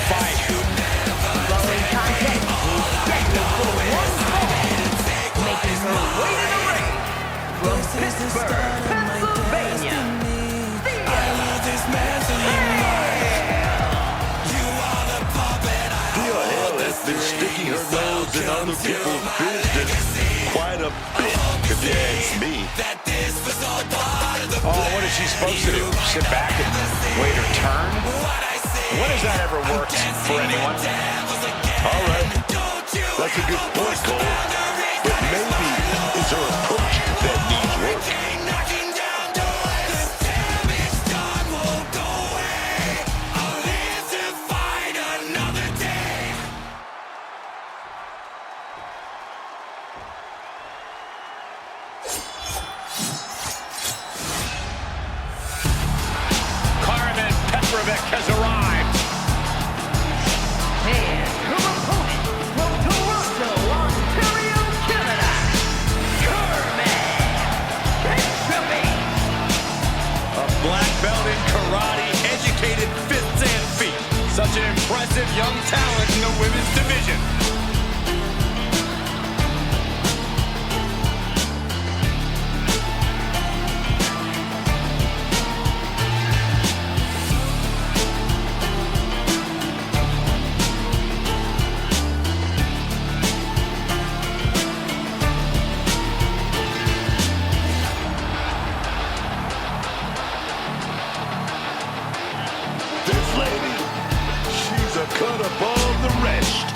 fight. Following contest, who's scheduled for one fall, making her way to the ring from Pittsburgh, Pennsylvania, Thea. Thea Hale has been sticking her nose in other people's business quite a bit, if you ask me. Oh, what is she supposed to do? Sit back and wait her turn? When has that ever worked for anyone? All right, that's a good point, Cole. But maybe it's her approach that needs work. Karmen Petrovic has arrived. And her opponent from Toronto, Ontario, Canada, Karmen Petrovic. A black belt in karate, educated fists and feet. Such an impressive young talent in the women's division. This lady, she's a cut above the rest.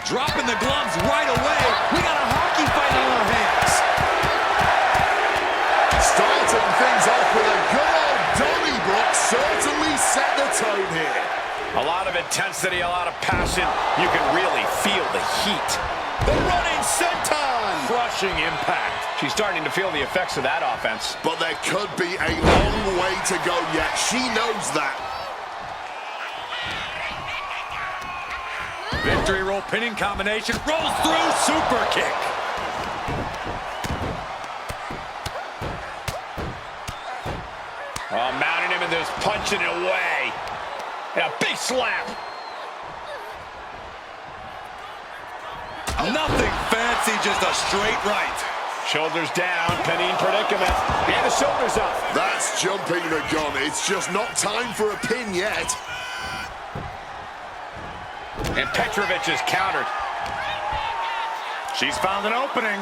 Dropping the gloves right away. We got a hockey fight on our hands. Starting things off with a good old Donnybrook certainly set the tone here. A lot of intensity, a lot of passion. You can really feel the heat. The running senton! Crushing impact. She's starting to feel the effects of that offense. But there could be a long way to go yet. She knows that. Victory roll pinning combination. Rolls through, super kick. Oh, mounting him and just punching it away. And a big slap. Nothing fancy, just a straight right. Shoulders down, pinning predicament. And the shoulders up. That's jumping the gun. It's just not time for a pin yet. And Petrovic is countered. She's found an opening.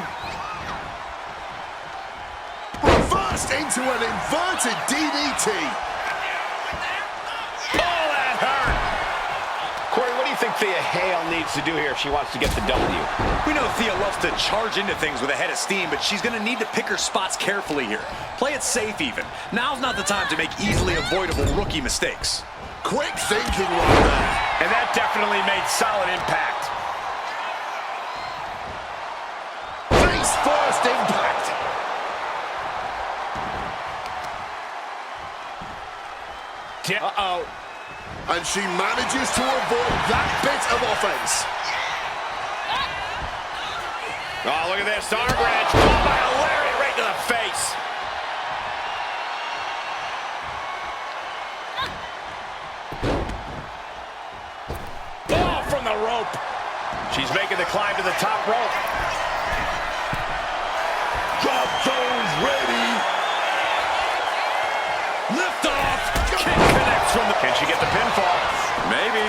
Reversed into an inverted DDT. Oh, that hurt. Corey, what do you think Thea Hale needs to do here if she wants to get the W? We know Thea loves to charge into things with a head of steam, but she's going to need to pick her spots carefully here. Play it safe even. Now's not the time to make easily avoidable rookie mistakes. Quick thinking right there. And that definitely made solid impact. Face first impact. Uh-oh. And she manages to avoid that bit of offense. Oh, look at this. Arm wrench. Oh, by a lariat right to the face. Oh, from the rope. She's making the climb to the top rope. Drop zones ready. Lift off. Kick connects from the... Can she get the pinfall? Maybe.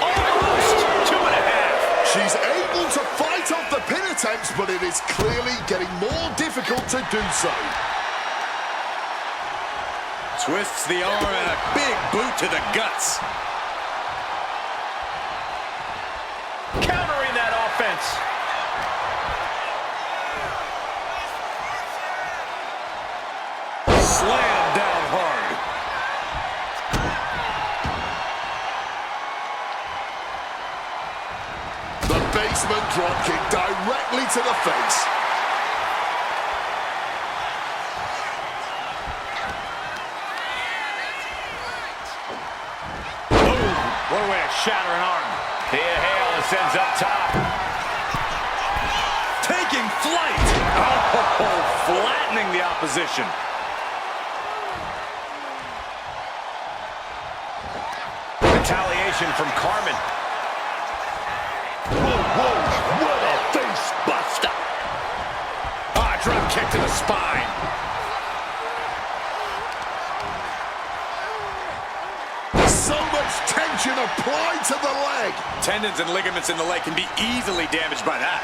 Almost. 2.5. She's able to fight off the pin attempts, but it is clearly getting more difficult to do so. Twists the arm and a big boot to the guts. Countering that offense. Slam down hard. The basement dropkick directly to the face. What a way to shatter an arm. ascends up top. Taking flight. Oh, flattening the opposition. Retaliation from Karmen. Whoa, what a face buster. Ah, drop kick to the spine. So much tension applied to the leg. Tendons and ligaments in the leg can be easily damaged by that.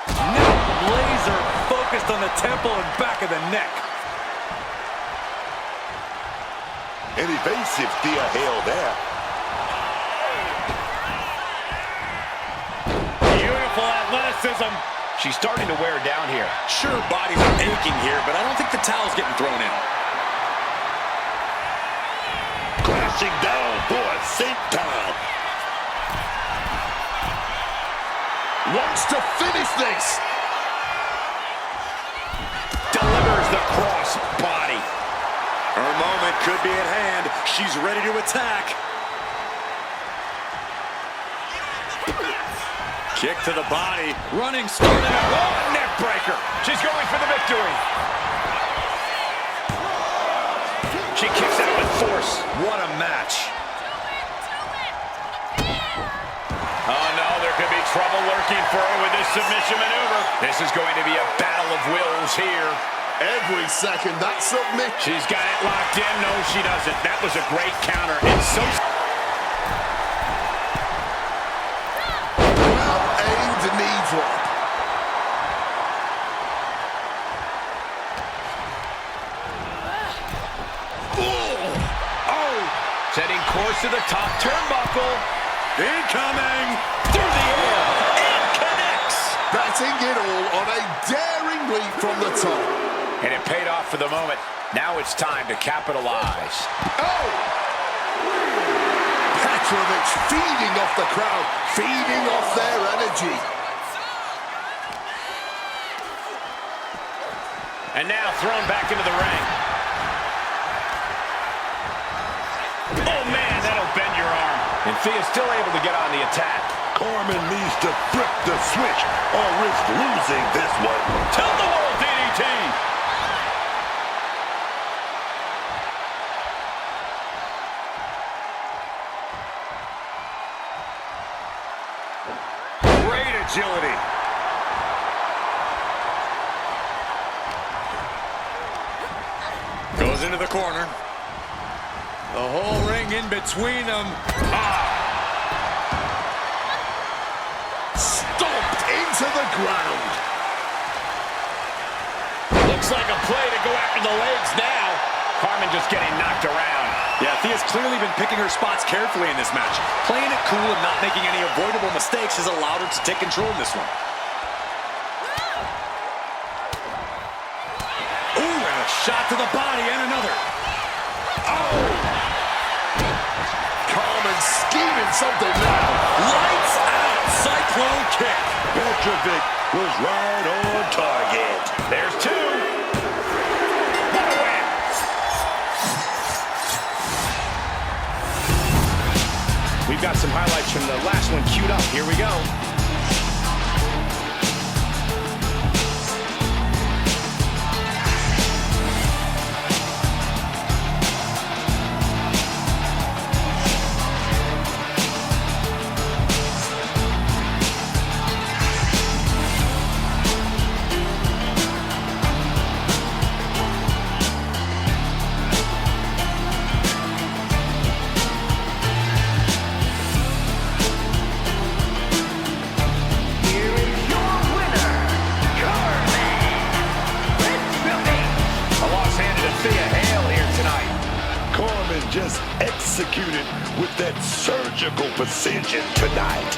Now laser focused on the temple and back of the neck. An evasive Thea hail there. Beautiful athleticism. She's starting to wear down here. Sure, bodies are aching here, but I don't think the towel's getting thrown in. Crashing down for a senton. Wants to finish this. Delivers the cross body. Her moment could be at hand. She's ready to attack. Kick to the body. Running, starting out. Oh, neck breaker. She's going for the victory. She kicks out with force. What a match. Oh, no, there could be trouble lurking for her with this submission maneuver. This is going to be a battle of wills here. Every second that submit. She's got it locked in. No, she doesn't. That was a great counter. And so... Well-aimed knee drop. Oh! Setting course to the top turnbuckle. Incoming. Through the air. It connects. Betting it all on a daring leap from the top. And it paid off for the moment. Now it's time to capitalize. Oh! Petrovic feeding off the crowd, feeding off their energy. And now thrown back into the ring. Oh, man, that'll bend your arm. And Thea's still able to get on the attack. Karmen needs to flip the switch or risk losing this one. Tell the world, DDT. Great agility. Goes into the corner. The whole ring in between them. Stomped into the ground. Looks like a play to go after the legs now. Karmen just getting knocked around. Yeah, Thea's clearly been picking her spots carefully in this match. Playing it cool and not making any avoidable mistakes has allowed her to take control in this one. Ooh, and a shot to the body and another. Oh! Karmen scheming something now. Lights out, cyclone kick. Petrovic was right on target. There's two. What a win. We've got some highlights from the last one queued up. Here we go. Just executed with that surgical precision tonight.